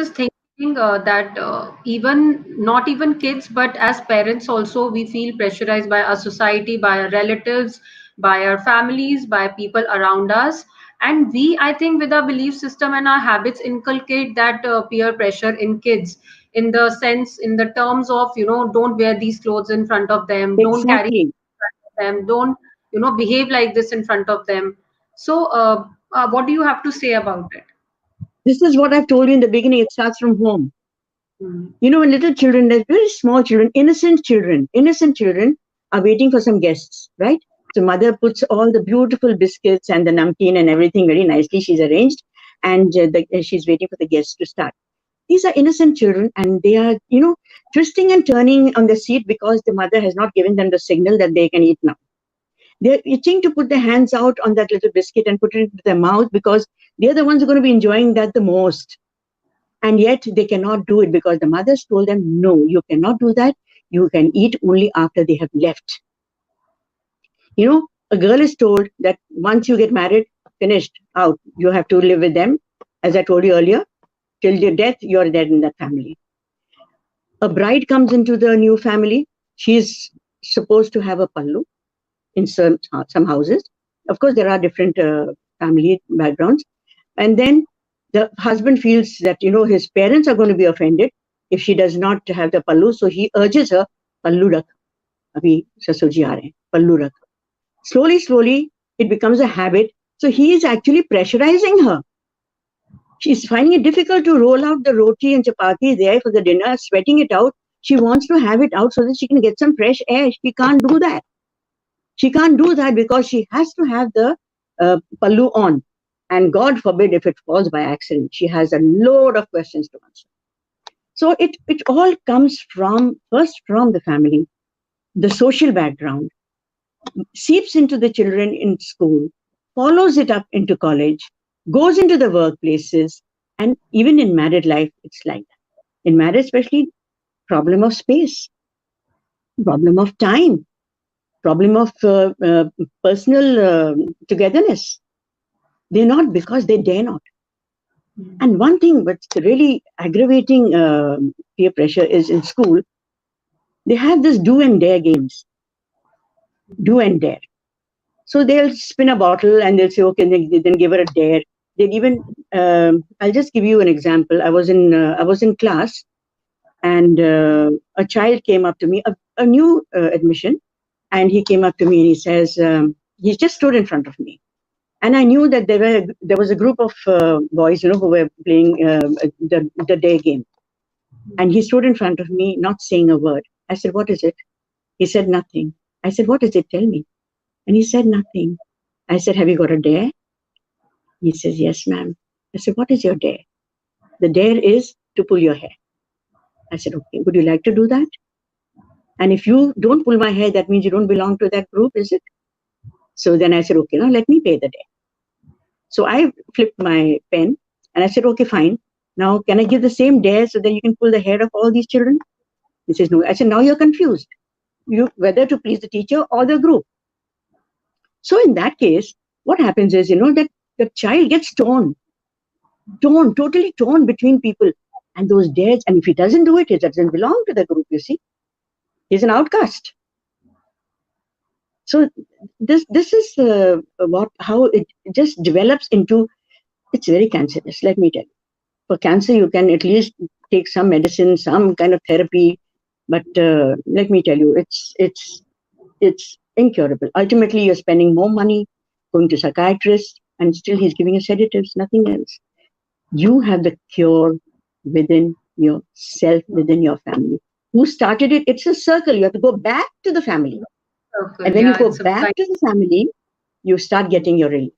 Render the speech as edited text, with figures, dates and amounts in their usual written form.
just thinking that even not even kids, but as parents also, we feel pressurized by our society, by our relatives, by our families, by people around us. And we, I think, with our belief system and our habits, inculcate that peer pressure in kids, in the sense, in the terms of, don't wear these clothes in front of them, don't carry Exactly. in front of them, don't, behave like this in front of them. So, what do you have to say about it? This is what I've told you in the beginning. It starts from home. Mm. You know, when little children, they're very small children, innocent children are waiting for some guests, right? So mother puts all the beautiful biscuits and the namkeen and everything very nicely. She's arranged, and she's waiting for the guests to start. These are innocent children, and they are, twisting and turning on the seat because the mother has not given them the signal that they can eat now. They're itching to put their hands out on that little biscuit and put it into their mouth because they're the ones who are going to be enjoying that the most. And yet they cannot do it because the mothers told them, no, you cannot do that. You can eat only after they have left. A girl is told that once you get married, finished, out. You have to live with them. As I told you earlier, till your death, you're dead in that family. A bride comes into the new family. She's supposed to have a pallu in some houses. Of course, there are different family backgrounds. And then the husband feels that, his parents are going to be offended if she does not have the pallu. So he urges her, pallu rakh, abhi sasur aa rahe hain, pallu rakh. Slowly, it becomes a habit. So he is actually pressurizing her. She's finding it difficult to roll out the roti and chapati there for the dinner, sweating it out. She wants to have it out so that she can get some fresh air. She can't do that. She can't do that because she has to have the pallu on. And God forbid if it falls by accident. She has a load of questions to answer. So it all comes first from the family, the social background, seeps into the children in school, follows it up into college, goes into the workplaces, and even in married life, it's like that. In marriage, especially, problem of space, problem of time, problem of personal togetherness. They're not because they dare not. And one thing that's really aggravating peer pressure is in school, they have this do and dare games. Do and dare. So they'll spin a bottle and they'll say, okay, then give her a dare. They'll even, I'll just give you an example. I was in class, and a child came up to me, a new admission, and he came up to me and he says, he just stood in front of me. And I knew that there was a group of boys, who were playing the day game. And he stood in front of me, not saying a word. I said, what is it? He said, nothing. I said, what is it? Tell me. And he said, nothing. I said, have you got a dare? He says, yes, ma'am. I said, what is your dare? The dare is to pull your hair. I said, okay, would you like to do that? And if you don't pull my hair, that means you don't belong to that group, is it? So then I said, okay, now let me pay the dare. So I flipped my pen and I said, okay, fine. Now, can I give the same dare so that you can pull the hair of all these children? He says, no. I said, now you're confused. Whether to please the teacher or the group. So in that case, what happens is, that the child gets totally torn between people. And those dares, and if he doesn't do it, he doesn't belong to the group, you see. He's an outcast. So this is how it just develops into, it's very cancerous, let me tell you. For cancer, you can at least take some medicine, some kind of therapy, but let me tell you, it's incurable. Ultimately, you're spending more money going to psychiatrists, and still he's giving you sedatives, nothing else. You have the cure within yourself, within your family. Who started it? It's a circle. You have to go back to the family. Circle, And when you yeah, go it's a back kind. to the family, you start getting your relief.